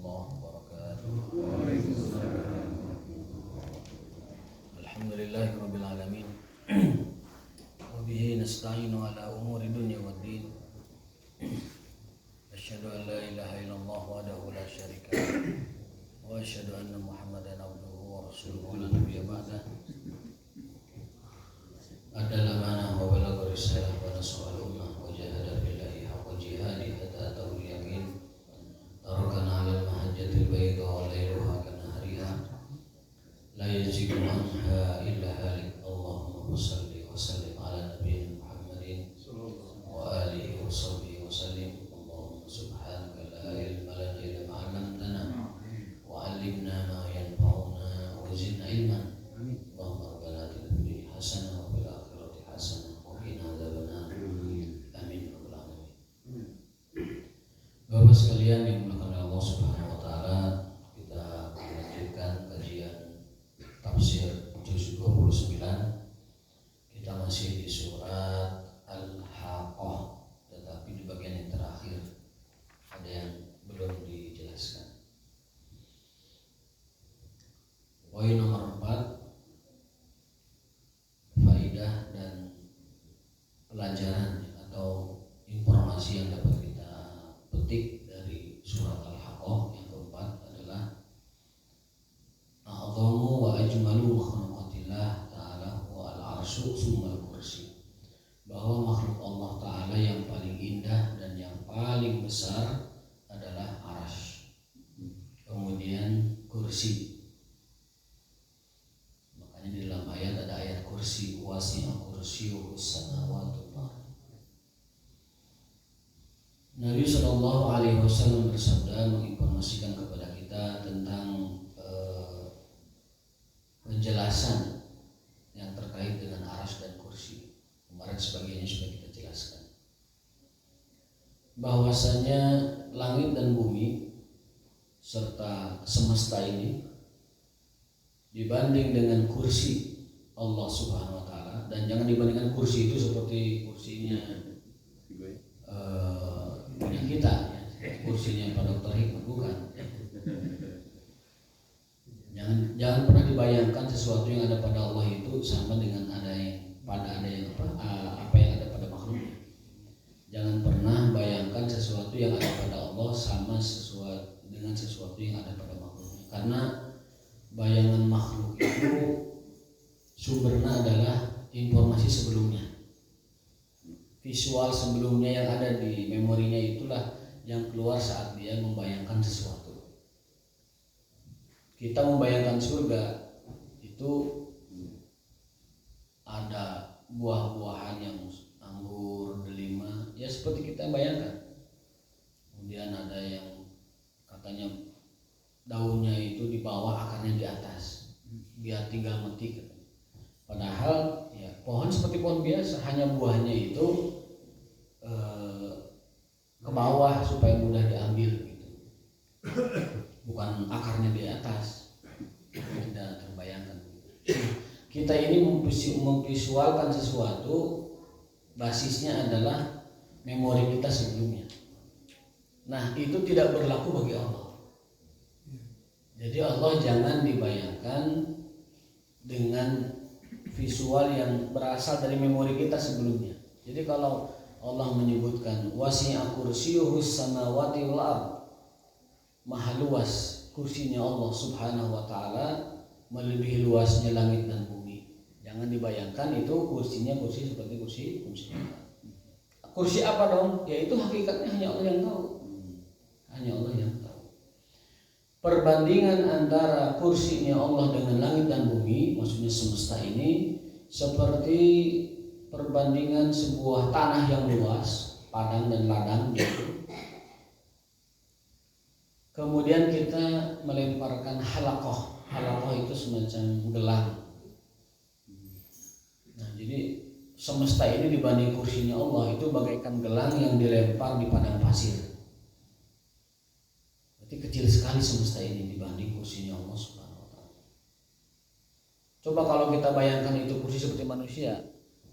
warahmatullahi wabarakatuh. Alhamdulillahirabbil alamin. Wa bihi nasta'inu ala umuri dunya waddin. Asyhadu an la ilaha illallah wahdahu la syarika lah wa asyhadu anna Muhammadan abduhu wa rasuluhu la nabiyya ba'dah. Adalah mana wa balagha risalah wa nasal ummah wa jahada billahi haqqa jihadi hatta atahul yaqin. Tarakana 'alal mahajjatil bayda wa layluha kanahariha la yazigu anha illa halik. Allahumma shalli wa sallim ala nabiyyina Muhammadin wa alihi wa sahbihi wa sallim. Allahumma subhanaka la ilma lana illa ma 'allamtana wa 'allimna ma yanfa'una wa zidna ilman. Allahumma rabbana atina fid dunya hasanah wa fil akhirati hasanah wa qina adzabannar. Amin ya rabbal alamin. Bapak sekalian yang dimuliakan Allah Subhanahu wa taala, kita melanjutkan kajian tafsir juz 29. Kita masih di surat Al-Haqqah, tetapi di bagian yang terakhir ada yang belum dijelaskan. Poin nomor 4, faidah dan pelajaran atau informasi yang dapat kita petik dari surat Al-Haqqah yang keempat adalah a'dhamu wa ajmalu makhluqatillah ta'ala wa al-arsyu summal kursi, bahwa makhluk Allah Ta'ala yang paling indah dan yang paling besar adalah arsy, kemudian kursi. Makanya di dalam ayat ada ayat kursi, wasi'a kursiyyuhus samawati wal ardh. Nabi Shallallahu Alaihi Wasallam bersabda, menginformasikan kepada kita tentang penjelasan yang terkait dengan arsy dan kursi. Kemarin sebagiannya sudah kita jelaskan, bahwasanya langit dan bumi serta semesta ini dibanding dengan kursi Allah Subhanahu Wa Taala, dan jangan dibandingkan kursi itu seperti kursinya punya kita, kursinya Pak Dr. Hikmat, bukan. Jangan pernah dibayangkan sesuatu yang ada pada Allah itu sama dengan apa yang ada pada makhluknya. Jangan pernah bayangkan sesuatu yang ada pada Allah sama dengan sesuatu yang ada pada makhluknya, karena bayangan makhluk itu sumbernya adalah informasi sebelumnya. Visual sebelumnya yang ada di memorinya itulah yang keluar saat dia membayangkan sesuatu. Kita membayangkan surga itu ada buah-buahan yang anggur, delima, ya seperti kita bayangkan. Kemudian ada yang katanya daunnya itu di bawah, akarnya di atas, biar tinggal metik. Padahal ya pohon seperti pohon biasa, hanya buahnya itu ke bawah supaya mudah diambil gitu. Bukan akarnya di atas. Tidak terbayangkan. Kita ini memvisualkan sesuatu, basisnya adalah memori kita sebelumnya. Nah, itu tidak berlaku bagi Allah. Jadi Allah jangan dibayangkan dengan visual yang berasal dari memori kita sebelumnya. Jadi kalau Allah menyebutkan wasi'a kursiyyuhus samawati wal ardh, maha luas kursinya Allah Subhanahu wa taala, melebihi luasnya langit dan bumi. Jangan dibayangkan itu kursinya kursi seperti kursi. Kursi apa dong? Ya itu hakikatnya hanya Allah yang tahu. Hanya Allah yang tahu. Perbandingan antara kursinya Allah dengan langit dan bumi, maksudnya semesta ini, seperti perbandingan sebuah tanah yang luas, padang dan ladang gitu. Kemudian kita melemparkan halaqah. Halaqah itu semacam gelang. Nah, jadi semesta ini dibanding kursinya Allah itu bagaikan gelang yang dilempar di padang pasir. Berarti kecil sekali semesta ini dibanding kursinya Allah Subhanahu wa taala. Coba kalau kita bayangkan itu kursi seperti manusia,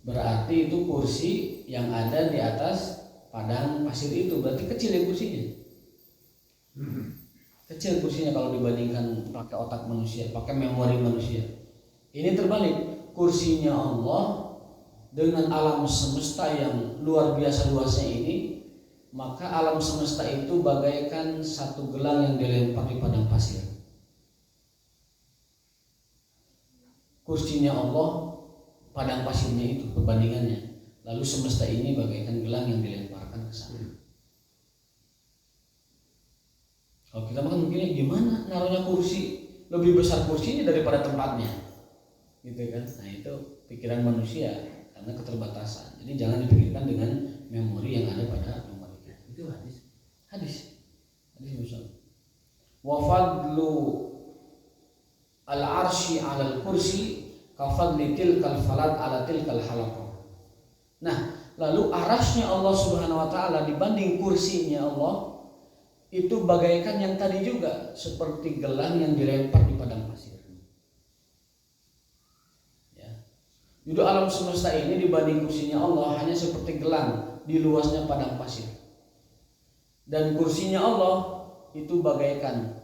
berarti itu kursi yang ada di atas padang pasir itu, berarti kecil ya kursinya. kecil kursinya kalau dibandingkan pakai otak manusia, pakai memori manusia. Ini terbalik, kursinya Allah dengan alam semesta yang luar biasa luasnya ini, maka alam semesta itu bagaikan satu gelang yang dilempar di padang pasir. Kursinya Allah, padang pasirnya itu perbandingannya. Lalu semesta ini bagaikan gelang yang dilemparkan ke sana. Kalau kita makan mungkin gimana naruhnya kursi, lebih besar kursinya daripada tempatnya, gitu kan? Nah itu pikiran manusia karena keterbatasan. Jadi jangan dipikirkan dengan memori yang ada pada memori kita. Itu hadis Musa. Wa fadlu al-arsy 'alal kursi ka fadli tilkal falat 'ala tilkal halaqah. Nah, lalu arasnya Allah Subhanahu wa taala dibanding kursinya Allah itu bagaikan yang tadi juga, seperti gelang yang dilempar di padang pasir. Ya. Jadi alam semesta ini dibanding kursinya Allah hanya seperti gelang di luasnya padang pasir. Dan kursinya Allah itu bagaikan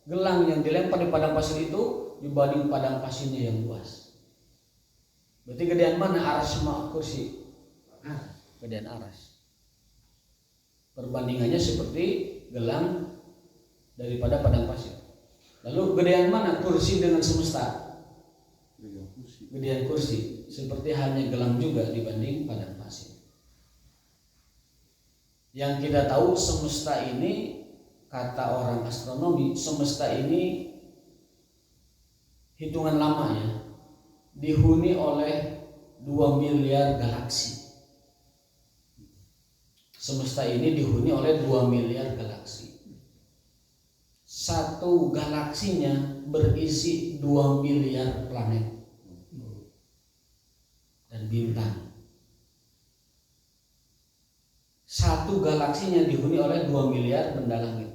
gelang yang dilempar di padang pasir itu dibanding padang pasirnya yang luas. Berarti gedean mana aras sama kursi? Gedean aras. Perbandingannya seperti gelang daripada padang pasir. Lalu gedean mana kursi dengan semesta? Gedean kursi. Seperti halnya gelang juga dibanding padang pasir. Yang kita tahu semesta ini, kata orang astronomi, semesta ini hitungan lama ya, dihuni oleh 2 miliar galaksi. Semesta ini dihuni oleh 2 miliar galaksi. Satu galaksinya berisi 2 miliar planet dan bintang. Satu galaksinya dihuni oleh 2 miliar benda langit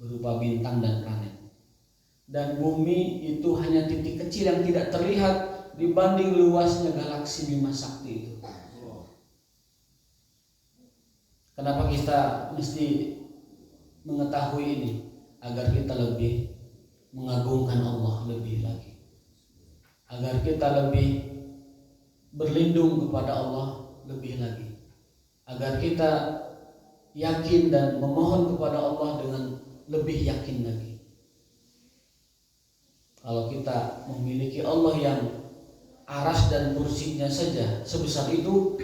berupa bintang dan planet. Dan bumi itu hanya titik kecil yang tidak terlihat dibanding luasnya galaksi Bima Sakti itu. Kenapa kita mesti mengetahui ini? Agar kita lebih mengagungkan Allah lebih lagi, agar kita lebih berlindung kepada Allah lebih lagi, agar kita yakin dan memohon kepada Allah dengan lebih yakin lagi. Kalau kita memiliki Allah yang aras dan kursinya saja sebesar itu,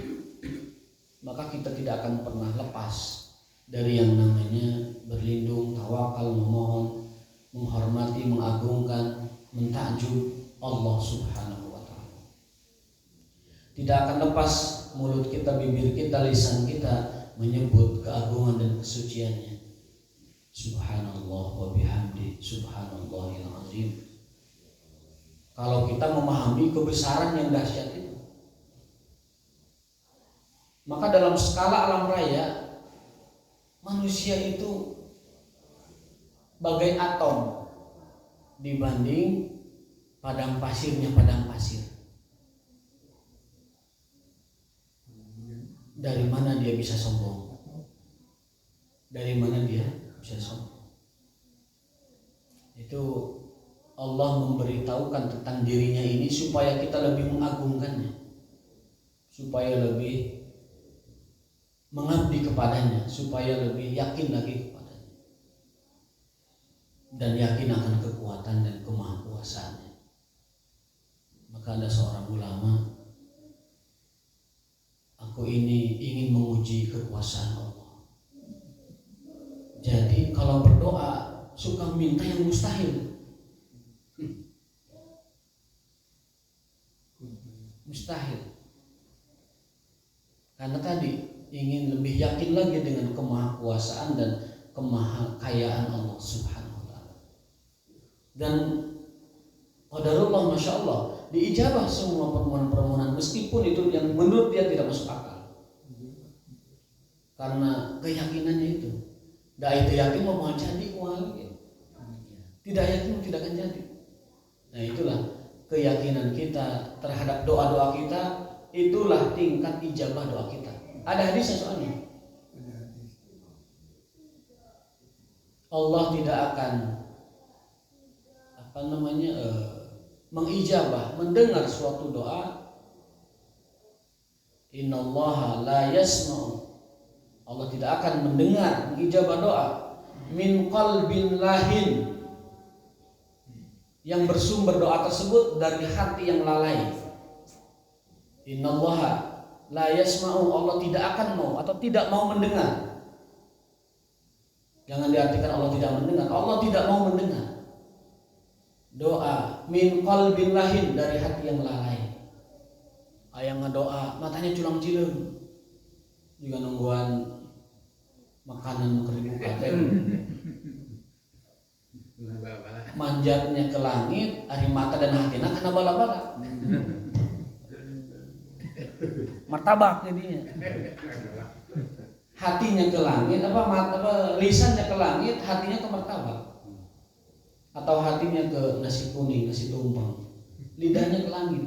maka kita tidak akan pernah lepas dari yang namanya berlindung, tawakal, memohon, menghormati, mengagungkan, mentakjub Allah Subhanahu wa taala. Tidak akan lepas mulut kita, bibir kita, lisan kita menyebut keagungan dan kesuciannya. Subhanallah wa bihamdi, subhanallahil azim. Kalau kita memahami kebesaran yang dahsyat itu, maka dalam skala alam raya manusia itu bagai atom dibanding padang pasirnya padang pasir. Dari mana dia bisa sombong? Dari mana dia bisa sombong? Itu Allah memberitahukan tentang dirinya ini supaya kita lebih mengagungkannya, supaya lebih mengabdi kepadanya, supaya lebih yakin lagi kepadanya dan yakin akan kekuatan dan kemahakuasaannya. Maka ada seorang ulama, aku ini ingin menguji kekuasaan Allah. Jadi kalau berdoa suka minta yang mustahil. Mustahil. Karena tadi ingin lebih yakin lagi dengan kemahakuasaan dan kemahakayaan Allah Subhanahu wa taala. Dan qadarullah, masya Allah, diijabah semua permohonan-permohonan meskipun itu yang menurut dia tidak masuk akal. Karena keyakinannya itu. Dah itu yakin mau jadi wali. Tidak yakin tidak akan jadi. Nah itulah keyakinan kita terhadap doa-doa kita, itulah tingkat ijabah doa kita. Ada hadisnya soalnya. Allah tidak akan mengijabah, mendengar suatu doa. Innallaha la yasma'u, Allah tidak akan mendengar, mengijabah doa min qalbin lahin, yang bersumber doa tersebut dari hati yang lalai. Innallaha la yasma'u, Allah tidak akan mau atau tidak mau mendengar. Jangan diartikan Allah tidak mendengar, Allah tidak mau mendengar doa min qalbin lahin, dari hati yang lalai. Ayang ngedoa matanya culang-cileng juga nungguan makanan keribukan, manjatnya ke langit, ari mata dan hatina kana bala-bala. Martabak jadinya. Hatinya ke langit, lisannya ke langit, hatinya ke martabak. Atau hatinya ke nasi kuning, nasi tumpeng, lidahnya ke langit.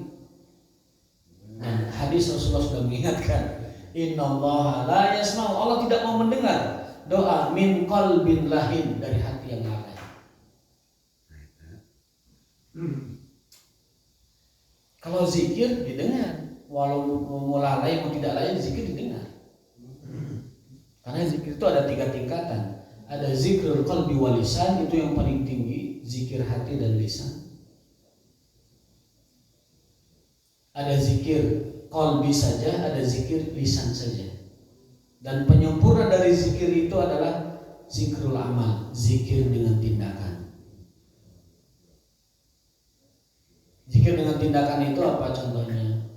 Dan hadis Rasulullah sudah mengingatkan, innallaha la yasma'u, Allah tidak mau mendengar doa min qalbin lahin, dari hati yang lalai. Kalau zikir didengar, walau mau lalai mau tidak lalai, zikir didengar. Karena zikir itu ada 3 tingkatan. Ada zikrul qalbi wal lisan, itu yang paling tinggi, zikir hati dan lisan. Ada zikir qalbi saja, ada zikir lisan saja. Dan penyempurna dari zikir itu adalah zikrul amal, zikir dengan tindakan. Zikir dengan tindakan itu apa contohnya?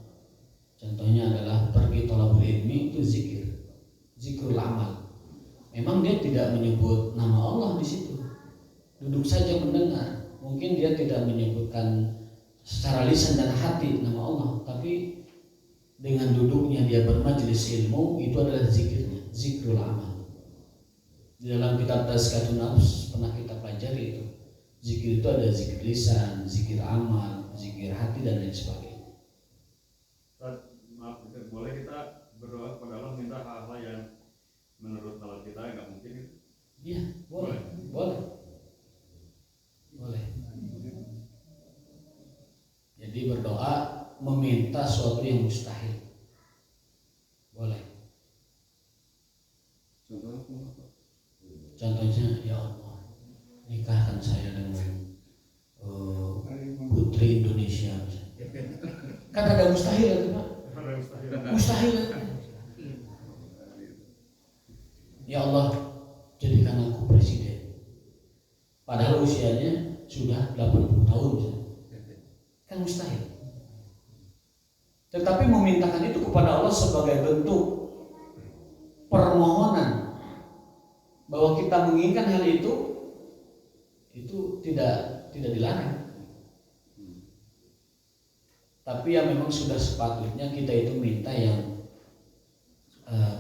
Contohnya adalah pergi thalabul ilmi, itu zikir, zikrul amal. Memang dia tidak menyebut nama Allah di situ, duduk saja mendengar. Mungkin dia tidak menyebutkan secara lisan dan hati nama Allah, tapi dengan duduknya dia bermajelis ilmu, itu adalah zikirnya, zikrul amal. Di dalam kitab Tazkiyatun Nafs pernah kita pelajari itu. Zikir itu ada zikir lisan, zikir amal, zikir hati dan lain sebagainya. Maaf, boleh kita berdoa kepada Allah minta hal-hal yang menurut nalar kita nggak mungkin itu? Iya, boleh. Jadi berdoa meminta sesuatu yang mustahil, boleh. Contohnya, ya Allah, nikahkan saya dengan putri Indonesia. Kan ada mustahil itu, Pak. Mustahil. Ya Allah, jadikan aku presiden. Padahal usianya sudah 80 tahun. Kan mustahil. Tetapi memintakan itu kepada Allah sebagai bentuk permohonan bahwa kita menginginkan hal itu tidak dilarang. Tapi ya memang sudah sepatutnya kita itu minta yang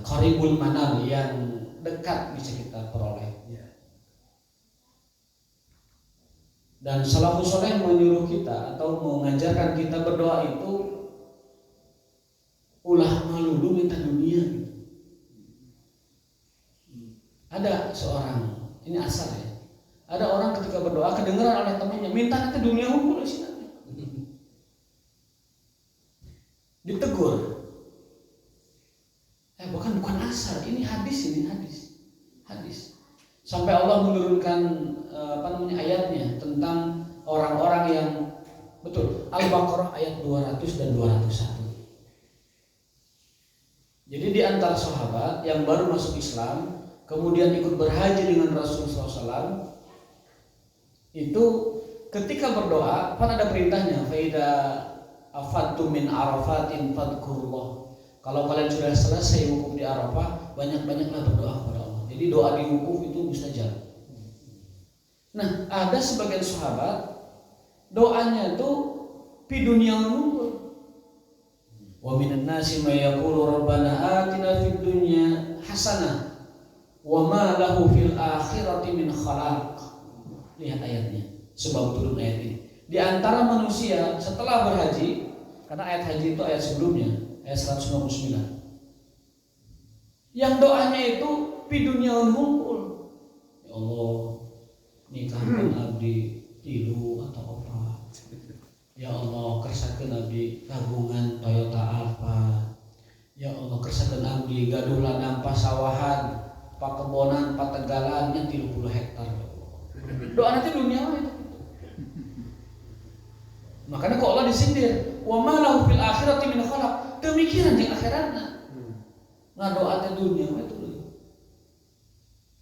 qaribul manal, yang dekat bisa kita peroleh. Dan salafus saleh menyuruh kita atau mengajarkan kita berdoa itu ulah malulu minta dunia gitu. Ada seorang, ini asal ya, ada orang ketika berdoa kedengaran oleh temannya, minta ke dunia hukum sih. Ditegur. Bukan asal, ini hadis. Sampai Allah menurunkan ayatnya tentang orang-orang yang betul. Al-Baqarah ayat 200 dan 201. Jadi di antara sahabat yang baru masuk Islam, kemudian ikut berhaji dengan Rasulullah SAW, itu ketika berdoa, kan ada perintahnya, faida afattu min arafatin fadkurullah. Kalau kalian sudah selesai wukuf di Arafah, banyak-banyaklah berdoa kepada Allah. Jadi doa di wukuf itu mustajab. Nah, ada sebagian sahabat doanya itu fi dunya umur. Wa minan nasi may yaqulu rabbana atina fid dunya hasanah wa ma lahu fil akhirati min khalaq. Lihat ayatnya, sebab turun ayat ini. Di antara manusia setelah berhaji, karena ayat haji itu ayat sebelumnya, ayat 199. Yang doanya itu fi dunya umur. Ya Allah, abdi tilu atau apa. Ya Allah kersakeun abdi kagungan Toyota apa. Ya Allah kersakeun abdi gaduh ladang pasawahan, pakebonan, pategalan nya 30 hektar. Doa nanti dunia itu. Makanya kok Allah disindir, wa ma lahu fil akhirati min khalaq. Demikian yang akhiratna. Ngadoa teh dunia itu.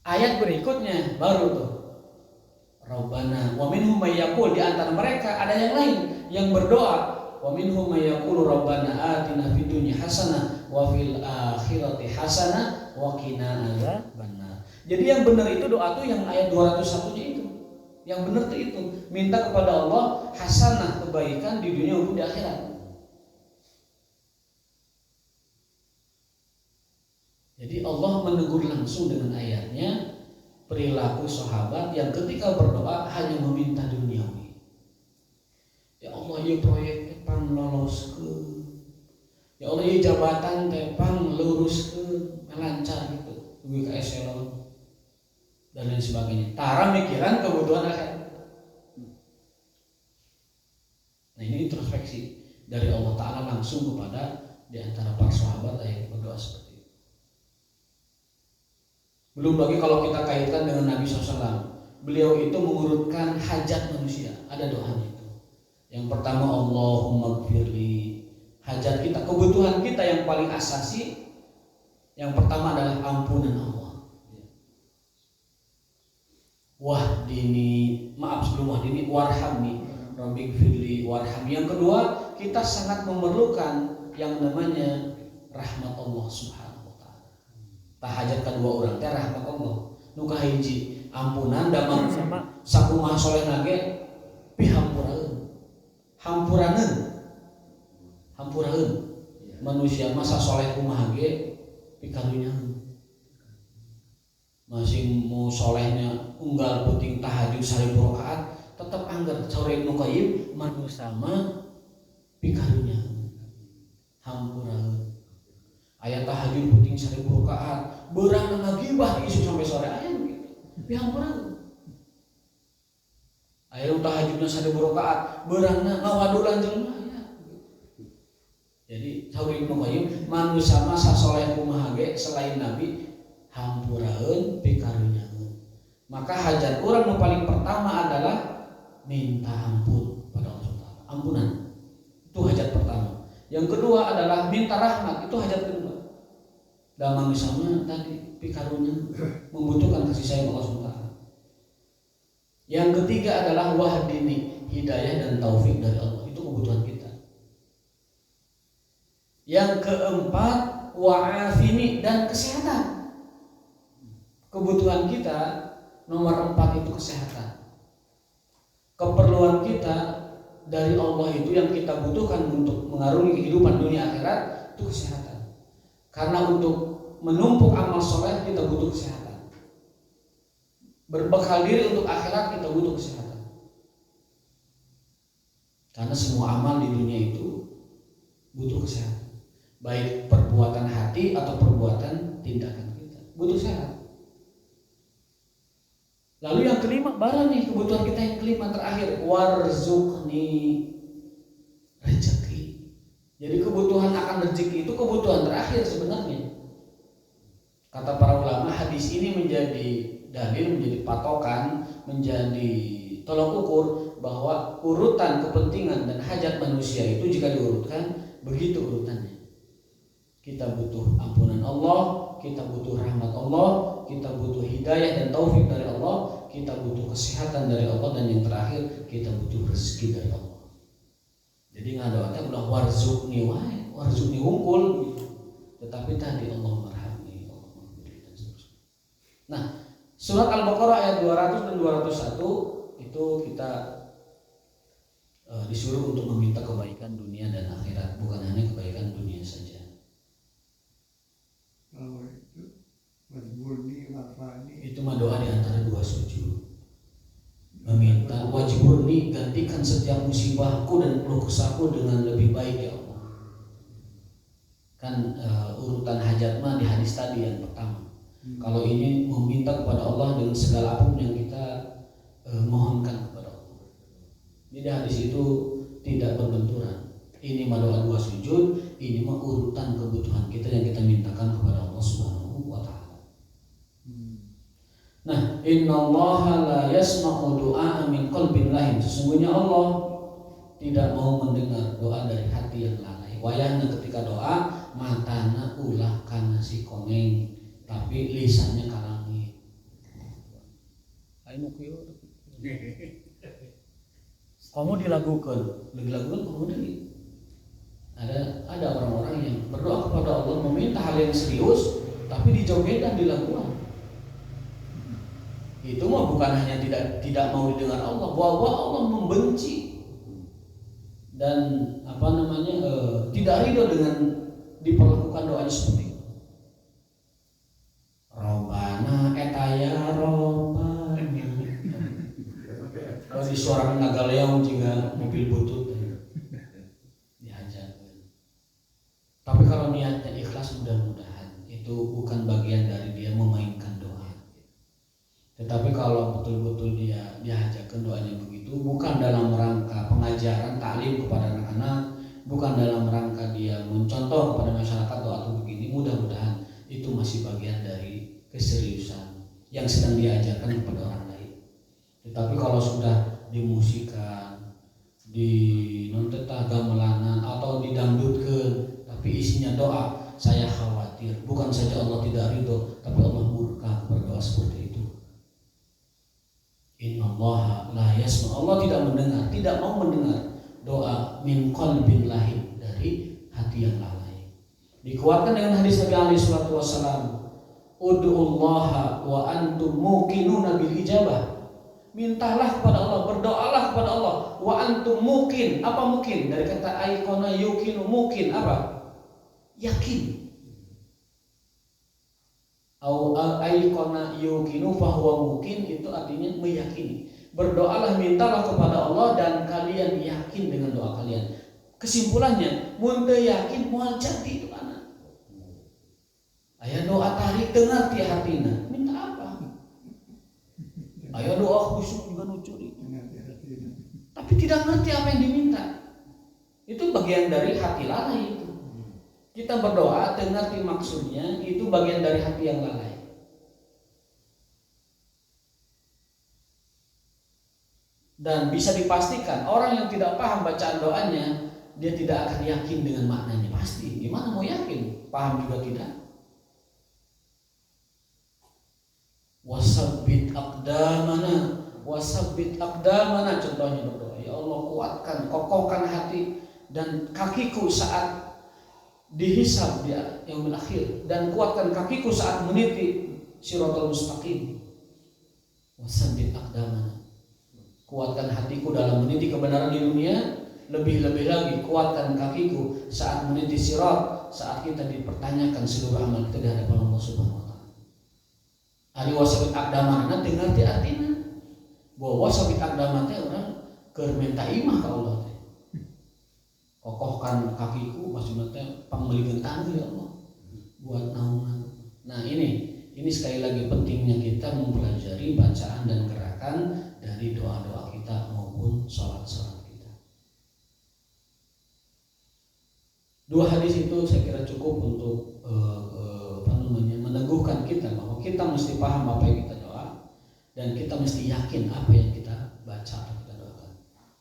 Ayat berikutnya baru tuh. Rabbana wa minhum may yaqul, di antara mereka ada yang lain yang berdoa, wa minhum may yaqulu rabbana atina fid dunya hasanah wa fil akhirati hasanah wa qina adzabannar. Jadi yang benar itu doa tuh yang ayat 201-nya itu. Yang benar tuh itu, minta kepada Allah hasanah, kebaikan di dunia maupun di akhirat. Jadi Allah menegur langsung dengan ayatnya perilaku sahabat yang ketika berdoa hanya meminta duniawi. Ya Allah, ya proyek tepang loloskeun. Ya Allah, ya jabatan tepang luruskeun, lancar gitu, dugi ka eselon dan lain sebagainya. Tara mikiran kebutuhan akhirat. Nah, ini introspeksi dari Allah Ta'ala langsung kepada di antara para sahabat yang berdoa seperti itu. Belum lagi kalau kita kaitkan dengan Nabi SAW, beliau itu mengurutkan hajat manusia, ada doanya itu. Yang pertama Allahumma gfirli, hajat kita, kebutuhan kita yang paling asasi, yang pertama adalah ampunan Allah. Wahdini, maaf sebelum wahdini, warhamni, Rabbi gfirli warhamni. Yang kedua, kita sangat memerlukan yang namanya rahmat Allah Subhanahu wa ta'ala. Tahajat kedua orang teh rahmat Allah. Nu kahiji ampunan damang sama sakumaha soleh nage pihampuraeun. Hampuraeun. Manusia masa soleh kumaha ge pikarunyaeun. Masing mau solehnya unggal puting tahajud 1000 rakaat tetap anggar sore Ibnu Qayyim manusia mah pikarunyaeun. Hampuraeun. Ayat tahajud puting 1000 rakaat, beurang ngagibah isu sampai sore aya begitu. Pihampuraeun. Ayat tahajudna 1000 rakaat, beurangna ngawadulan jelema aya. Jadi saur Ibnu Qayyim manusia mah sasoleh kumaha ge selain Nabi hampuraeun pikarunyaeun. Maka hajat urang yang paling pertama adalah minta ampun pada Allah Taala. Ampunan. Itu hajat pertama. Yang kedua adalah minta rahmat, itu hajat kedua. Damang misalnya tadi pikarunya membutuhkan kasih sayang Allah SWT. Yang ketiga adalah wahdini, hidayah dan taufik dari Allah, itu kebutuhan kita. Yang keempat wa'afini, dan kesehatan. Kebutuhan kita nomor 4 itu kesehatan. Keperluan kita dari Allah itu yang kita butuhkan untuk mengarungi kehidupan dunia akhirat itu kesehatan. Karena untuk menumpuk amal soleh kita butuh kesehatan. Berbekal diri untuk akhirat kita butuh kesehatan. Karena semua amal di dunia itu butuh kesehatan. Baik perbuatan hati atau perbuatan tindakan kita butuh sehat. Lalu yang kelima, baru nih kebutuhan kita yang kelima terakhir, warzuqni, rezeki. Jadi kebutuhan akan rezeki itu kebutuhan terakhir sebenarnya. Kata para ulama, hadis ini menjadi dalil, menjadi patokan, menjadi tolok ukur bahwa urutan kepentingan dan hajat manusia itu jika diurutkan begitu urutannya. Kita butuh ampunan Allah, kita butuh rahmat Allah, kita butuh hidayah dan taufik dari Allah, kita butuh kesehatan dari Allah, dan yang terakhir kita butuh rezeki dari Allah. Jadi ngadoanya udah warzuqni wae, warzuqni hungkul gitu. Tetapi tadi Allah merhamni, Allah memberi dan seterusnya. Nah, surat Al-Baqarah ayat 200 dan 201 itu kita disuruh untuk meminta kebaikan dunia dan akhirat, bukan hanya kebaikan dunia saja. Itu mah doa di antara dua sujud. Meminta wajibuni, gantikan setiap musibahku dan keluh kesahku dengan lebih baik ya Allah. Kan urutan hajat mah di hadis tadi yang pertama. Kalau ini meminta kepada Allah dengan segala apapun yang kita mohonkan kepada Allah. Jadi hadis itu tidak berbenturan. Ini mah doa 2 sujud, ini mah urutan kebutuhan kita yang kita mintakan kepada Allah Subhanahu wa taala. Nah, innallaha la yasma'u du'a min qalbin lahin. Sesungguhnya Allah tidak mau mendengar doa dari hati yang lalai. Wayahna ketika doa matana ulah kana si koneng, tapi lisannya kalangi. Ayo kieu. Kamu dilakukan kamu dari. Ada orang-orang yang berdoa kepada Allah meminta hal yang serius, tapi dijogetan dilakukan. Itu mah bukan hanya tidak mau didengar Allah, bahwa Allah membenci dan tidak ridho dengan diperlakukan doanya seperti itu. Robbana etaya robbana. Dari suara nagaleong jika mobil butut dihajar. Tapi kalau niatnya ikhlas, mudah-mudahan itu bukan bagian dari dia memainkan doa. Tetapi kalau betul-betul dia diajarkan doanya begitu, bukan dalam rangka pengajaran taklim kepada anak-anak, bukan dalam rangka dia mencontoh kepada masyarakat doa itu begini, mudah-mudahan itu masih bagian dari keseriusan yang sedang diajarkan kepada orang lain. Tetapi kalau sudah dimusikan, di nontetah gamelanan atau didangdutkan, tapi isinya doa, saya khawatir bukan saja Allah tidak ridho, tapi Allah murka berdoa seperti itu. Innallaha la yasma', Allah tidak mau mendengar doa min qalbin lahin, dari hati yang lalai. Dikuatkan dengan hadis Nabi alaihi salatu wasallam, ud'ullaha wa antum muqinuna bil ijabah. Mintalah kepada Allah, berdoalah kepada Allah wa antum muqin. Apa mungkin? Dari kata aikona yukinu, muqin apa? Yakin. Au aikona yukinu fahuwa muqin, itu artinya meyakini. Berdoalah, mintalah kepada Allah dan kalian yakin dengan doa kalian. Kesimpulannya, mun teu yakin moal jadi itu anak. Aya doa tarik dengar ti hatina. Minta apa? Aya doa khusyuk juga nucuri. Tapi tidak ngerti apa yang diminta. Itu bagian dari hati lalai itu. Kita berdoa teu ngerti maksudnya, itu bagian dari hati yang lalai. Dan bisa dipastikan orang yang tidak paham bacaan doanya, dia tidak akan yakin dengan maknanya. Pasti, gimana mau yakin? Paham juga tidak. Wasabbit aqdamana, contohnya berdoa, ya Allah kuatkan, kokohkan hati dan kakiku saat dihisab di yaumil akhir, dan kuatkan kakiku saat meniti siratal mustaqim. Wasabbit aqdamana, kuatkan hatiku dalam meniti kebenaran di dunia, lebih-lebih lagi kuatkan kakiku saat meniti sirat, saat kita dipertanyakan seluruh amal kita di hadapan Allah Subhanahu wa taala. Ari wasabit aqdamana nanti ngerti artinya. Bahwa wasabit aqdamana teh urang keur minta imah ka Allah teh. Kokohkan kakiku maksudna teh pangmelikeun tangan ya Allah buat naungan. Nah, ini sekali lagi pentingnya kita mempelajari bacaan dan gerakan dari doa-doa kita maupun salat-salat kita. Dua hadis itu saya kira cukup untuk meneguhkan kita bahwa kita mesti paham apa yang kita doa, dan kita mesti yakin apa yang kita baca atau kita doakan.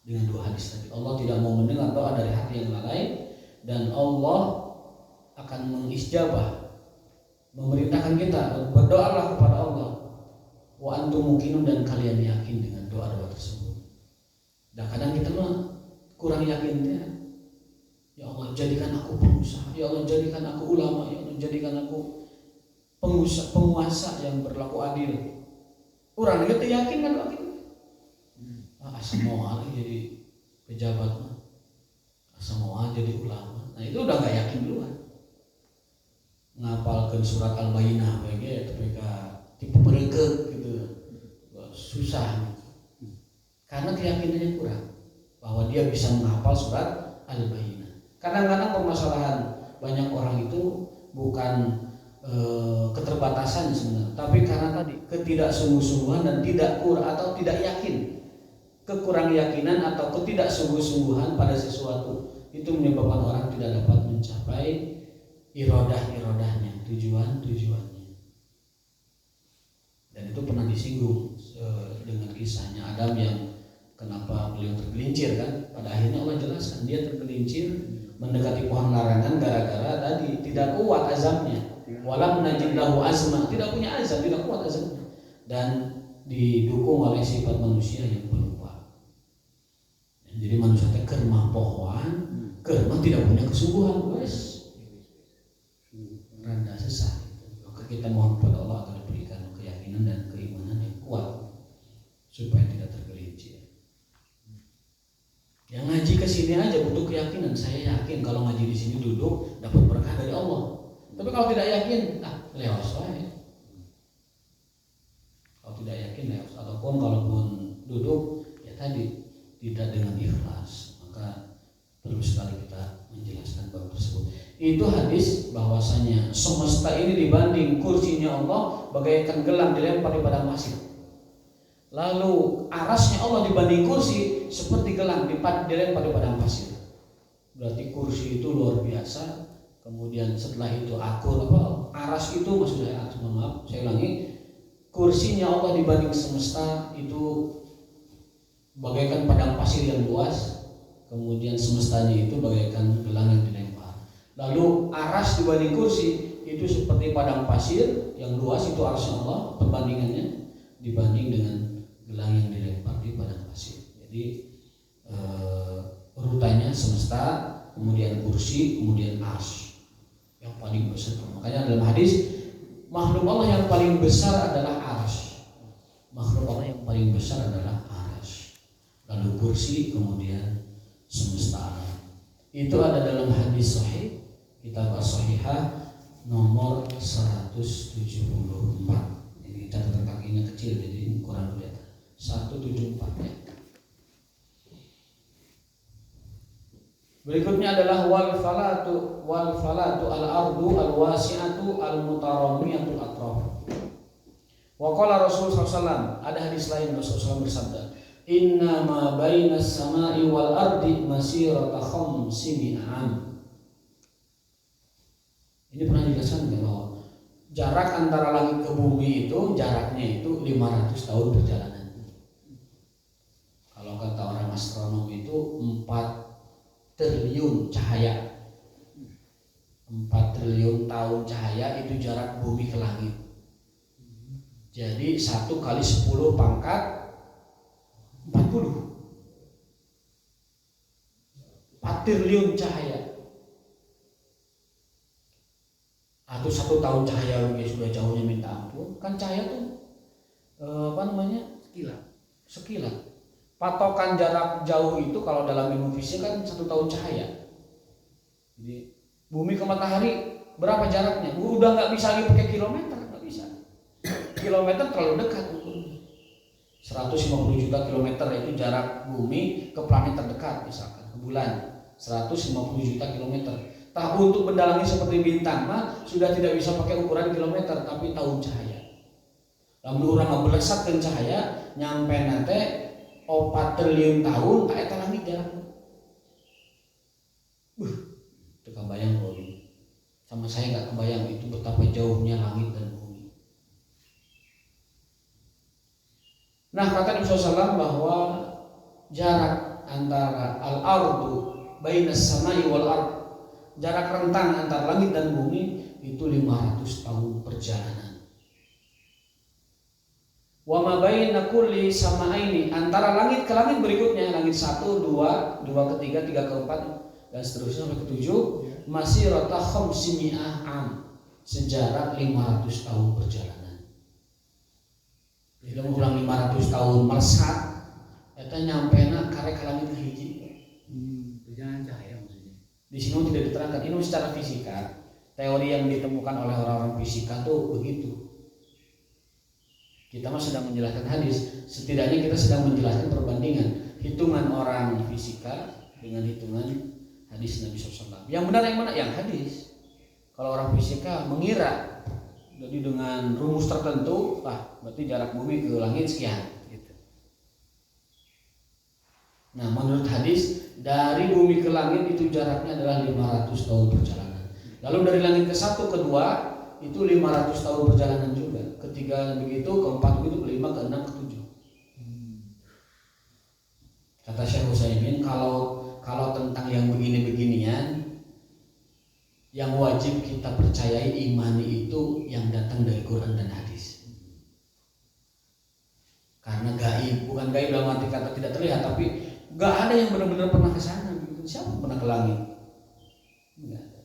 Dengan dua hadis tadi, Allah tidak mau mendengar doa dari hati yang lalai, dan Allah akan mengisjabah, memerintahkan kita berdoalah kepada Allah wa antum muqinun, dan kalian yakin dengan doa-doa tersebut. Dan kadang kita mah kurang yakin ya Allah jadikan aku pengusaha, ya Allah jadikan aku ulama, ya Allah jadikan aku penguasa yang berlaku adil. Orang itu yakin kan lagi. Asa moal jadi pejabat, asa moal jadi ulama. Nah itu udah nggak yakin duluan. Ngapalkan surat Al-Bayyinah bae TPK tipe mereka gitu. Susah. Karena keyakinannya kurang bahwa dia bisa menghafal surat Al-Bayyinah. Kadang-kadang permasalahan banyak orang itu bukan keterbatasan sebenarnya, tapi karena tadi ketidaksungguh-sungguhan dan atau tidak yakin, kekurang yakinan atau ketidaksungguh-sungguhan pada sesuatu itu menyebabkan orang tidak dapat mencapai irodahnya, tujuannya. Dan itu pernah disinggung dengan kisahnya Adam yang kenapa beliau tergelincir kan. Pada akhirnya Allah jelaskan dia tergelincir mendekati pohon larangan gara-gara tadi tidak kuat azamnya. Walam najid lahu azma, tidak punya azam, tidak kuat azamnya. Dan didukung oleh sifat manusia yang pelupa. Jadi manusia teh kermah pohon, kermah tidak punya kesungguhan, wes randa sesat. Maka kita mohon kepada Allah agar diberikan keyakinan dan keimanan yang kuat supaya tidak tergelincir. Yang ngaji ke sini aja butuh keyakinan. Saya yakin kalau ngaji di sini duduk dapat berkah dari Allah. Tapi kalau tidak yakin, leos wae. Kalau tidak yakin leos, ataupun kalaupun duduk ya tadi tidak dengan ikhlas, maka perlu sekali kita menjelaskan bab tersebut. Itu hadis bahwasanya semesta ini dibanding kursinya Allah bagaikan gelang dilempar di padang pasir. Lalu arasnya Allah dibanding kursi seperti gelang dilempar di padang pasir. Berarti kursi itu luar biasa. Kemudian setelah itu aras itu maksudnya maaf saya ulangi, kursinya Allah dibanding semesta itu bagaikan padang pasir yang luas. Kemudian semestanya itu bagaikan gelang yang dilempar. Lalu aras dibanding kursi itu seperti padang pasir yang luas, itu arasnya Allah perbandingannya dibanding dengan gelang yang dilempar di padang pasir. Jadi urutannya semesta, kemudian kursi, kemudian ars yang paling besar. Makanya dalam hadis makhluk Allah yang paling besar adalah ars. Makhluk Allah yang paling besar adalah ars. Lalu kursi, kemudian semesta alam. Itu ada dalam hadis sahih kitab as-sahihah nomor 174. Ini catatan kakinya kecil jadi kurang kelihatan. 174 ya. Berikutnya adalah wal falatu al-ardu al-wasi'atu al-mutarammiyatul atraf. Wa qala Rasul sallallahu ada hadis lain Rasulullah bersabda, "Inna ma bainas sama'i wal ardi masirata khamsini am." Ini pernah dijelaskan bahwa jarak antara langit ke bumi itu jaraknya itu 500 tahun perjalanan. Kalau kata orang astronom itu 4 triliun cahaya, 4 triliun tahun cahaya itu jarak bumi ke langit. Jadi 1 kali 10 pangkat 40, 4 triliun cahaya. Atau 1 tahun cahaya sudah jauhnya minta ampun. Kan cahaya tuh sekilat. Patokan jarak jauh itu kalau dalam ilmu fisika kan 1 tahun cahaya. Jadi bumi ke matahari berapa jaraknya? Udah nggak bisa lagi pakai kilometer, nggak bisa. Kilometer terlalu dekat. 150 juta kilometer itu jarak bumi ke planet terdekat, misalkan ke bulan. 150 juta kilometer. Untuk benda langit seperti bintang sudah tidak bisa pakai ukuran kilometer tapi tahun cahaya. Lalu orang ngeberesatkeun cahaya nyampe nate 4 triliun tahun tak eta langit jaraknya. Itu kebayang loh. Sama saya nggak kebayang itu betapa jauhnya langit dan bumi. Nah kata Nabi SAW bahwa jarak antara al-ardu bainas samai wal ard, jarak rentang antara langit dan bumi itu 500 tahun perjalanan. Wa ma baina kulli sama'aini, antara langit ke langit berikutnya, langit 1, 2, 2 ke 3, 3 ke 4 dan seterusnya sampai ke 7, masirata khamsimi'ah am, sejarak 500 tahun perjalanan. Jadi ulang 500 tahun melesat eta nyampena karek ke langit hiji. Perjalanan cahaya maksudnya. Di sini tidak diterangkan, ini secara fisika. Teori yang ditemukan oleh orang-orang fisika tuh begitu. Kita mah sedang menjelaskan hadis, setidaknya kita sedang menjelaskan perbandingan hitungan orang fisika dengan hitungan hadis Nabi SAW. Yang benar yang mana? Yang hadis. Kalau orang fisika mengira Jadi dengan rumus tertentu, berarti jarak bumi ke langit sekian. Gitu. Nah, menurut hadis dari bumi ke langit itu jaraknya adalah 500 tahun perjalanan. Lalu dari langit ke satu, kedua itu 500 tahun perjalanan juga. Ketiga begitu, keempat begitu, kelima, keenam, ketujuh. Kata Syekh Utsaimin, kalau tentang yang begini-beginian, yang wajib kita percayai, imani itu yang datang dari Quran dan hadis. Karena gaib, bukan gaib dalam arti kata tidak terlihat, tapi gak ada yang benar-benar pernah ke sana. Siapa pernah ke langit? Enggak ada.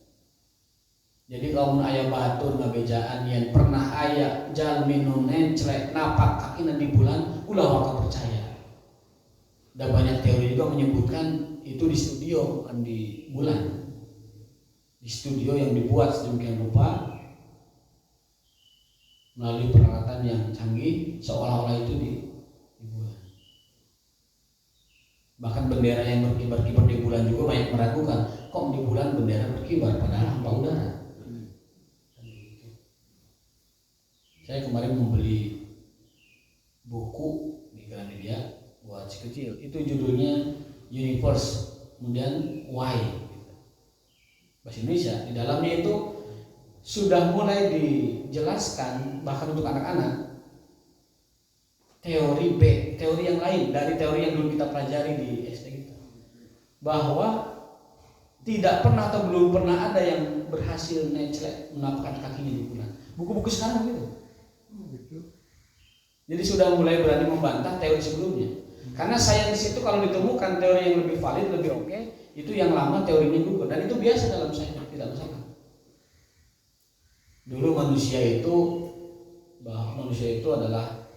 Jadi kalau ayah batur ngabejaan yang pernah ayah jalminu nenclek napak kaki di bulan, ulah waka percaya. Dan banyak teori juga menyebutkan itu di studio, bukan di bulan. Di studio yang dibuat sedemikian rupa melalui peralatan yang canggih, seolah-olah itu di bulan. Bahkan bendera yang berkibar-kibar di bulan juga banyak meragukan, kok di bulan bendera berkibar padahal hampa udara. Saya kemarin membeli buku di Gramedia buat si kecil, itu judulnya Universe, kemudian Why, bahasa Indonesia. Di dalamnya itu sudah mulai dijelaskan bahkan untuk anak-anak teori teori yang lain dari teori yang dulu kita pelajari di SD kita, bahwa tidak pernah atau belum pernah ada yang berhasil neclek menapakkan kakinya di bulan. Buku-buku sekarang begitu. Jadi sudah mulai berani membantah teori sebelumnya. Karena sains itu kalau ditemukan teori yang lebih valid, lebih oke, itu yang lama teorinya gugur, dan itu biasa dalam sains, tidak masalah. Dulu manusia itu adalah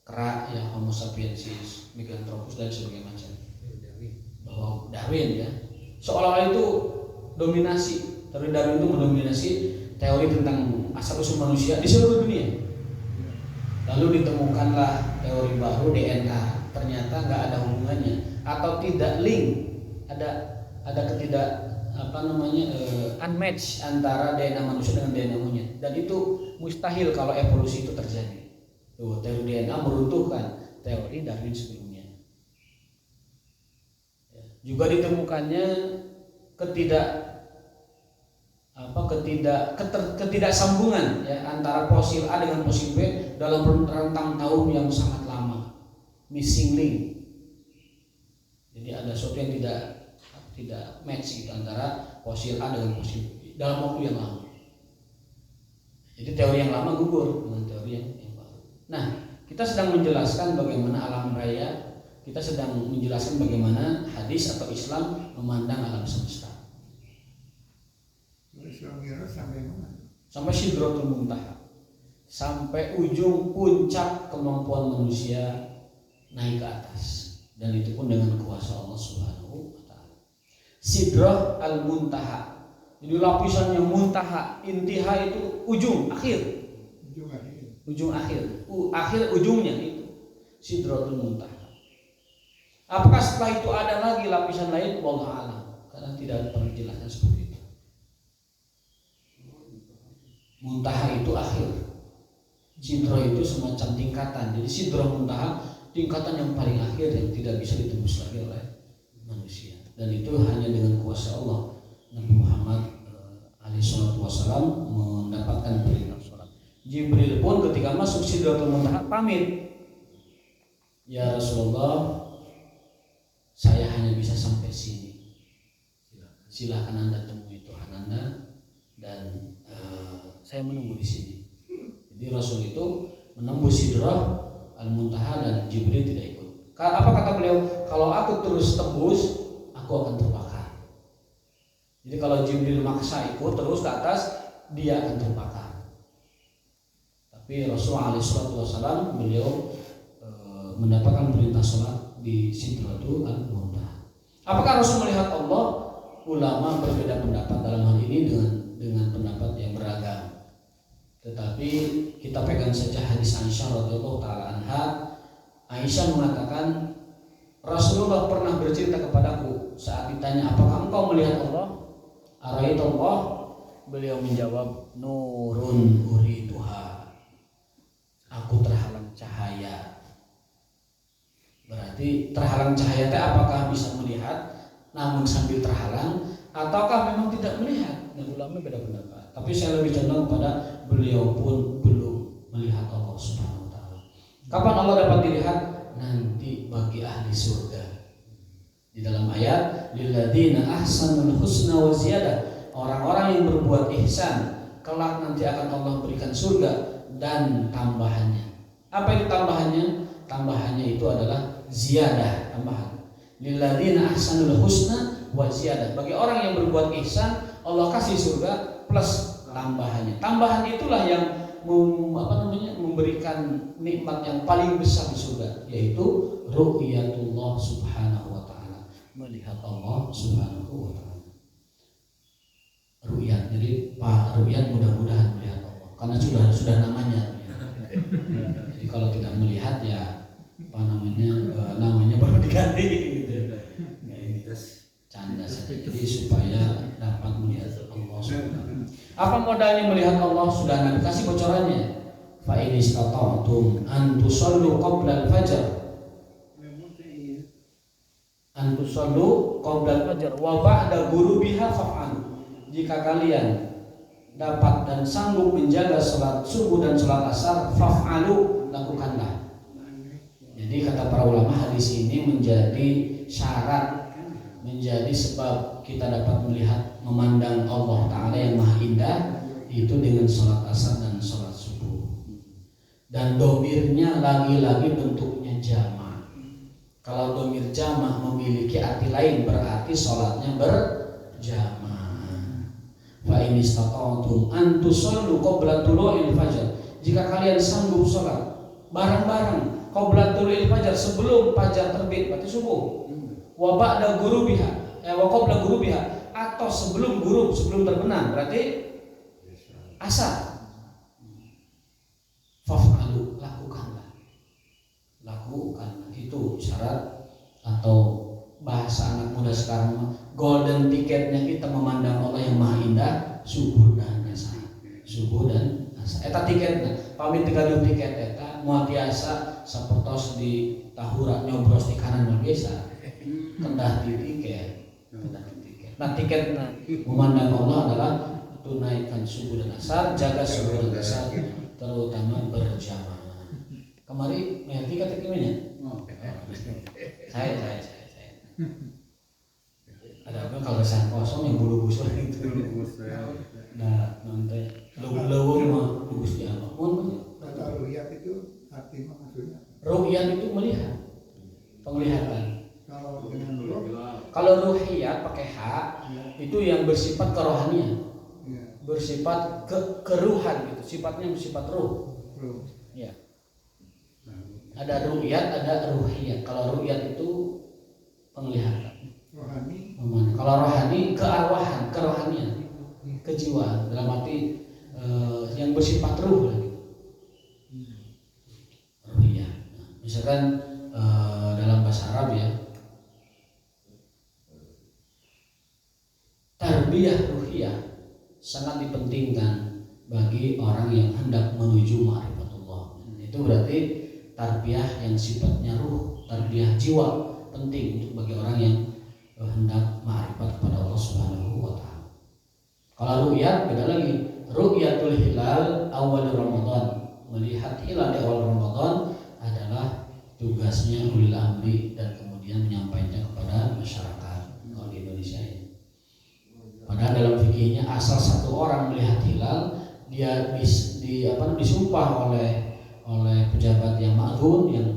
kera, ya, Homo sapiensis, Meganthropus dan sebagainya macam. Bahwa Darwin ya, seolah-olah itu dominasi, teori Darwin itu mendominasi teori tentang asal usul manusia di seluruh dunia. Lalu ditemukanlah teori baru DNA. Ternyata nggak ada hubungannya atau tidak link, ada ketidak unmatch antara DNA manusia dengan DNA monyet, dan itu mustahil kalau evolusi itu terjadi. Tuh, teori DNA meruntuhkan teori Darwin sebelumnya. Juga ditemukannya ketidaksambungan ya antara fosil A dengan fosil B dalam rentang tahun yang sangat lama. Missing link. Jadi ada sesuatu yang tidak match gitu antara fosil A dengan fosil B dalam waktu yang lama. Jadi teori yang lama gugur dengan teori yang baru. Nah, kita sedang menjelaskan bagaimana alam raya, kita sedang menjelaskan bagaimana hadis atau Islam memandang alam semesta. Sampai mana? Sampai Sidratul Muntaha, sampai ujung puncak kemampuan manusia naik ke atas, dan itu pun dengan kuasa Allah Subhanahu wa taala. Sidrah al-Muntaha. Jadi lapisan yang muntaha, intiha itu ujung akhir. Ujung akhir. Akhir ujungnya itu Sidratul Muntaha. Apakah setelah itu ada lagi lapisan lain? Wallahu a'lam. Karena tidak pernah dijelaskan seperti itu. Muntaha itu akhir. Sidrah itu semacam tingkatan. Jadi Sidrah Muntaha tingkatan yang paling akhir yang tidak bisa ditembus lagi oleh manusia, dan itu hanya dengan kuasa Allah. Nabi Muhammad alaihissalam mendapatkan perintah sholat. Jibril pun ketika masuk Sidratul Muntaha pamit, ya Rasulullah, saya hanya bisa sampai sini, silakan Anda temui Tuhan Anda, dan saya menunggu di sini. Jadi Rasul itu menembus Sidrah Al-Muntaha dan Jibril tidak ikut. Apa kata beliau? Kalau aku terus tembus, aku akan terbakar. Jadi kalau Jibril maksa ikut terus ke atas, dia akan terbakar. Tapi Rasulullah SAW beliau mendapatkan perintah sholat di Sidratul Muntaha. Apakah Rasul melihat Allah? Ulama berbeda pendapat dalam hal ini dengan pendapat yang beragam. Tetapi kita pegang saja hadis Aisyah radhiyallahu taala anha. Aisyah mengatakan, Rasulullah pernah bercerita kepadaku saat ditanya, apakah engkau melihat Allah? Ara'aita Allah? Beliau menjawab, nurun uriduha, aku terhalang cahaya. Berarti terhalang cahaya itu apakah bisa melihat namun sambil terhalang, ataukah memang tidak melihat? Nah, ulama beda pendapat. Tapi saya lebih condong pada beliau pun belum melihat Allah Subhanahu wa taala. Kapan Allah dapat dilihat? Nanti bagi ahli surga. Di dalam ayat lilladzina ahsanul husna wa ziyadah, orang-orang yang berbuat ihsan kelak nanti akan Allah berikan surga dan tambahannya. Apa itu tambahannya? Tambahannya itu adalah ziyadah, tambahan. Lilladzina ahsanul husna wa ziyadah. Bagi orang yang berbuat ihsan, Allah kasih surga plus tambahannya. Tambahan itulah yang memberikan nikmat yang paling besar di surga, yaitu ru'yatullah subhanahu wa ta'ala, melihat Allah subhanahu wa ta'ala. Ru'yat, jadi Pak Ru'yat mudah-mudahan melihat Allah, karena sudah namanya. Jadi kalau tidak melihat ya namanya baru diganti gitu. Ya, ini canda saja. Jadi supaya dapat melihat Allah subhanahu. Apa modalnya melihat Allah? Sudah Nabi kasih bocorannya. Fa in istata'tum an tusallu qabla al-fajr. An tusallu qabla al-fajr wa ba'da ghurubiha fa'al. Jika kalian dapat dan sanggup menjaga salat subuh dan salat asar, fa'alu, lakukanlah. Jadi kata para ulama, hadis ini menjadi syarat, menjadi sebab kita dapat melihat, memandang Allah Ta'ala yang maha indah itu dengan sholat asar dan sholat subuh. Dan domirnya lagi-lagi bentuknya jama'. Kalau domir jama' memiliki arti lain, berarti sholatnya berjamaah. Fa in istata'tum an tusallu qabla tulu'il fajr. Jika kalian sanggup sholat bareng-bareng qabla tulu'il fajr, sebelum fajar terbit, berarti subuh. Wa ba'da ghurubiha, wa qabla ghurubiha, atau sebelum ghurub, sebelum terbenam, berarti asar. Faf'alu, lakukanlah. Itu syarat, atau bahasa anak muda sekarang golden ticketnya kita memandang Allah yang maha indah subuh dan asar. Subuh dan asar. Eta tiketnya, pamit tigaduh tiket eta moal tiasa sapertos di tahura nyobros di kanan mah biasa. Kendah di tiket. Nah, tiketnya memandang Allah adalah tunaikan subuh dan asar, jaga subuh dan asar, terutama berjamaah. Kemari melihat tiket ini. Saya. Ada apa kalau saya kosong yang bulu busur itu. Nah, nanti lewung mah bus di apapun. Kata ru'yat itu artinya maksudnya. Ru'yat itu melihat, penglihatan. Kalau Kalau ruhiyat pakai H itu yang bersifat kerohanian, bersifat keruhan gitu, sifatnya bersifat ruh. Ya. Ada ruhiyat, ada ruhiyat. Kalau ruhiyat itu penglihatan. rohani. Kalau rohani kearwahan, kerohanian, kejiwaan dalam arti yang bersifat ruh gitu. Ruhiyat. Misalkan dalam bahasa Arab ya, tarbiyah ruhiyah sangat dipentingkan bagi orang yang hendak menuju ma'rifatullah. Itu berarti tarbiyah yang sifatnya ruh, tarbiyah jiwa, penting untuk bagi orang yang hendak ma'rifat kepada Allah Subhanahu wa taala. Kalau ru'yat beda lagi. Ru'yatul hilal awal Ramadan, melihat hilal di awal Ramadan adalah tugasnya ulil amri dan kemudian menyampaikannya kepada masyarakat kalau di Indonesia ini. Padahal dalam fikihnya asal satu orang melihat hilal, dia disumpah oleh pejabat yang ma'zun, yang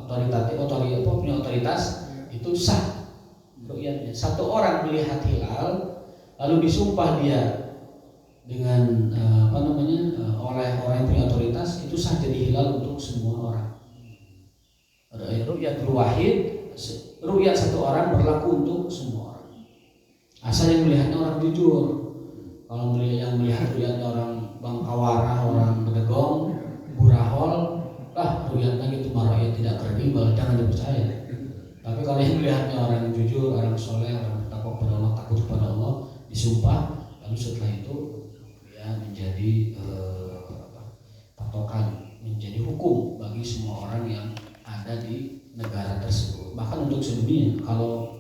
punya otoritas, itu sah ru'yatnya. Satu orang melihat hilal lalu disumpah dia dengan oleh orang yang punya otoritas, itu sah jadi hilal untuk semua orang. Ru'yatul wahid, ru'yat satu orang berlaku untuk semua orang. Asal yang melihatnya orang jujur. Kalau yang melihat ru'yatnya orang bangkawara, orang bedegong, burahol, ru'yatnya gitu marahnya tidak kredibel, jangan dipercaya. Tapi kalau yang melihatnya orang yang jujur, orang soleh, orang takut kepada Allah, takut kepada Allah, disumpah, Lalu setelah itu dia menjadi patokan, menjadi hukum bagi semua orang yang ada di negara tersebut. Bahkan untuk sedunia, kalau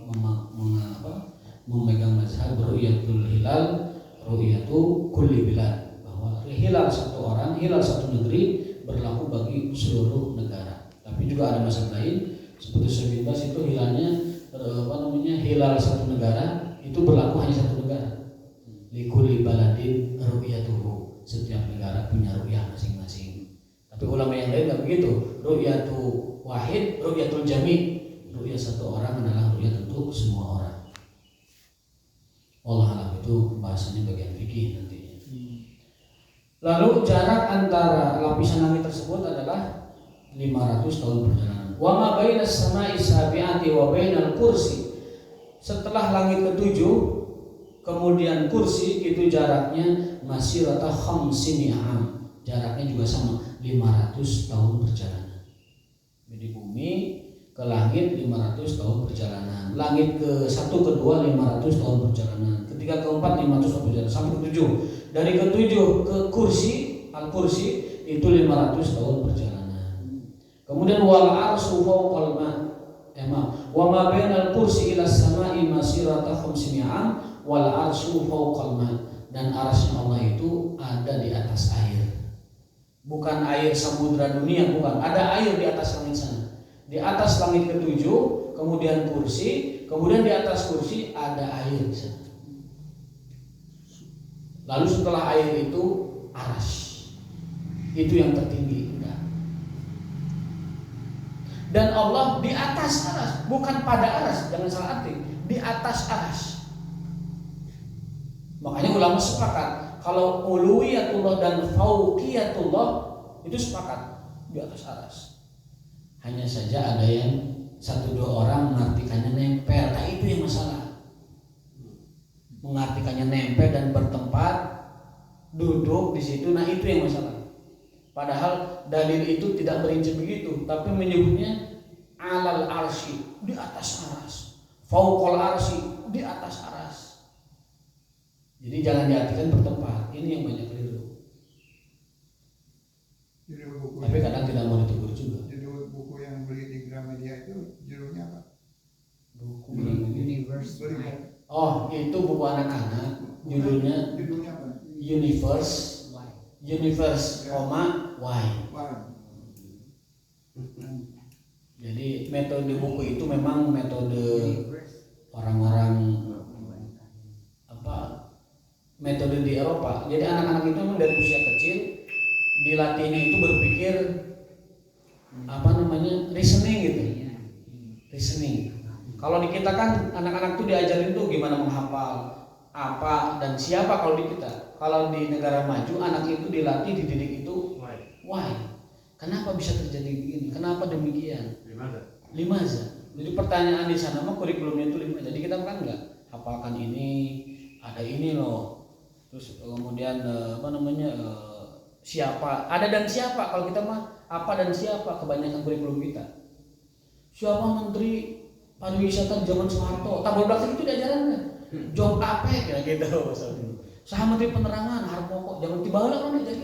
memegang mazhab ru'yatul hilal, ru'yatu kulli bilad, bahwa hilal satu orang, hilal satu negeri berlaku bagi seluruh negara. Tapi juga ada mazhab lain seperti Syekh itu hilalnya hilal satu negara itu berlaku hanya satu negara. Likulli baladin ru'yatuhu, setiap negara punya ru'yah masing-masing. Tapi ulama yang lain nggak begitu. Ru'yatu wahid, ru'yatul jami'. Ru'yah satu orang adalah ru'yah untuk semua orang. Allah alam, itu bahasanya bagian fikih nantinya. Lalu jarak antara lapisan langit tersebut adalah 500 tahun perjalanan. Wa ma bainas sama'i sabi'ati wa bainal kursi. Setelah langit ketujuh, kemudian kursi itu jaraknya masirata khamsimi'am. Jaraknya juga sama, 500 tahun perjalanan. Jadi bumi ke langit 500 tahun perjalanan. Langit ke satu kedua 500 tahun perjalanan. Ketiga keempat 500 tahun perjalanan sampai ketujuh. Dari ketujuh ke kursi, al-kursi itu 500 tahun perjalanan. Kemudian wal arsyu fawqal ma. Wa ma bainal kursi ila samai masirata khamsimi'am wal arsyu fawqal ma. Dan arsy Allah itu ada di atas air. Bukan air samudra dunia, bukan. Ada air di atas langit sana. Di atas langit ketujuh, kemudian kursi, kemudian di atas kursi ada air di sana. Lalu setelah air itu arsy. Itu yang tertinggi. Dan Allah di atas arsy, bukan pada arsy, jangan salah arti. Di atas arsy. Makanya ulama sepakat kalau uluwiyatullah dan fauqiyatullah itu sepakat di atas arsy. Hanya saja ada yang satu dua orang mengartikannya nempel, nah itu yang masalah. Mengartikannya nempel dan bertempat duduk di situ, nah itu yang masalah. Padahal dalil itu tidak merinci begitu, tapi menyebutnya alal arsy, di atas arsy, fauqal arsy, di atas arsy. Jadi jangan diartikan bertempat, ini yang banyak keliru. Tapi kadang tidak mau ditegur juga. Buku yang beli di Gramedia itu judulnya apa? Buku Universe. Oh, itu buku anak-anak. Judulnya apa? Universe, koma why. Jadi metode buku itu memang metode orang-orang metode di Eropa. Jadi anak-anak itu memang dari usia kecil dilatihnya itu berpikir reasoning gitu. Reasoning. Kalau di kita kan anak-anak tuh diajarin tuh gimana menghafal apa dan siapa kalau di kita. Kalau di negara maju anak itu dilatih, dididik itu why. Kenapa bisa terjadi begini? Kenapa demikian? Limaza. Jadi pertanyaan di sana mah kurikulumnya itu limaza. Jadi kita kan enggak hafalkan ini, ada ini loh. Terus kemudian siapa? Ada dan siapa. Kalau kita mah apa dan siapa kebanyakan kurikulum kita. Siapa menteri pariwisata zaman Soeharto? Tabel belakang itu diajaran kan? Job apa ya gitu maksudnya. Saha menteri penerangan Harmoko zaman tibaheula kan jadi.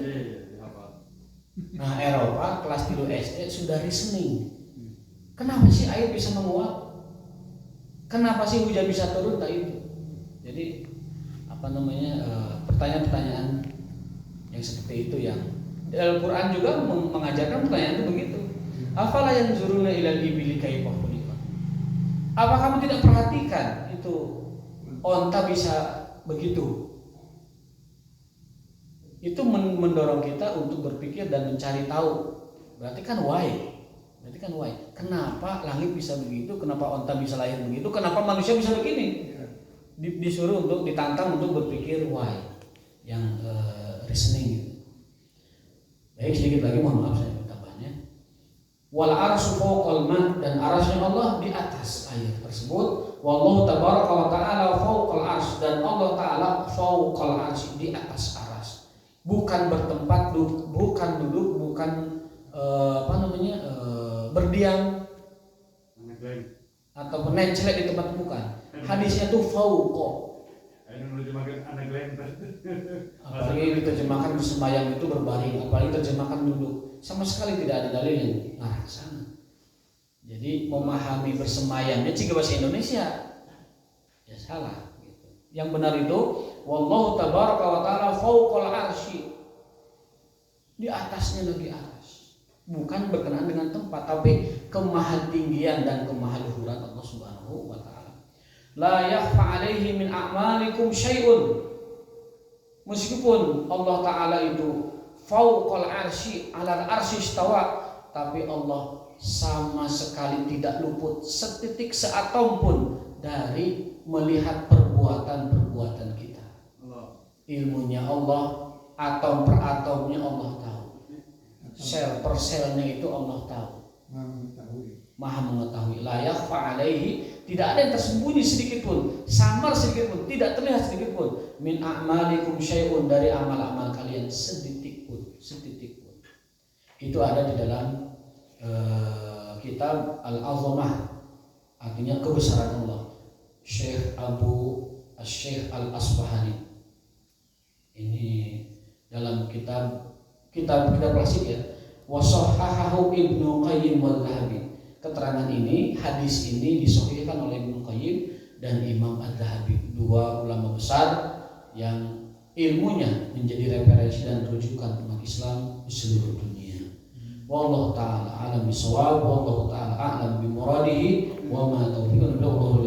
Nah, Eropa kelas 3 SD sudah reasoning. Kenapa sih air bisa menguap? Kenapa sih hujan bisa turun? Tak itu. Jadi pertanyaan-pertanyaan yang seperti itu yang Al-Quran juga mengajarkan pertanyaan itu begitu. Afala yanzuruna ilal ibili kaifa khuliqat. Apa kamu tidak perhatikan itu onta bisa begitu? Itu mendorong kita untuk berpikir dan mencari tahu. Berarti kan why? Kenapa langit bisa begitu? Kenapa onta bisa lahir begitu? Kenapa manusia bisa begini? Disuruh untuk ditantang untuk berpikir why, yang reasoning. Baik, sedikit lagi mohon maaf saya tambahnya. Wal arsyu fawqal ma, dan arsy Allah di atas air tersebut. Wallahu tabaraka wa ta'ala fawqal arsy, dan Allah taala fawqal arsy, di atas arsy. Bukan bertempat, bukan duduk, bukan berdiam atau menenclek di tempat, bukan. Hadisnya itu fauqa. Ini menerjemahkan anak glenter. Apalagi diterjemahkan bersembayang itu berbaring, apalagi terjemahkan duduk, sama sekali tidak ada dalil yang arah ke sana. Jadi memahami bersembayangnya jika bahasa Indonesia ya salah gitu. Yang benar itu wallahu tabaraka wa taala fauqal arsy, di atasnya lagi atas, bukan berkenaan dengan tempat, tapi kemahatinggian dan kemahaluhuran Allah Subhanahu wa taala. La yakhfa alaihi min a'malikum syai'un, meskipun Allah taala itu fauqal arsy, alal arsy istawa, tapi Allah sama sekali tidak luput setitik seatom pun dari melihat perbuatan-perbuatan kita. Ilmunya Allah, atom per atomnya Allah tahu, sel per selnya itu Allah tahu, maha mengetahui. La yakhfa alaihi, tidak ada yang tersembunyi sedikit pun, samar sedikit pun, tidak terlihat sedikit pun, min a'malikum syai'un, dari amal-amal kalian sedetik pun. Itu ada di dalam kitab Al-Azamah, artinya kebesaran Allah, Syekh Al-Asbahani. Ini dalam kitab klasik ya, wa sahhahahu Ibnu Qayyim wal-Dhahabi. Keterangan ini, hadis ini disahihkan oleh Ibnu Qayyim dan Imam Adz-Dzahabi, dua ulama besar yang ilmunya menjadi referensi dan rujukan umat Islam di seluruh dunia. Wallahu ta'ala a'lam bishawab, wallahu ta'ala a'lam bi muradihi, wa ma taufiqun illa billah,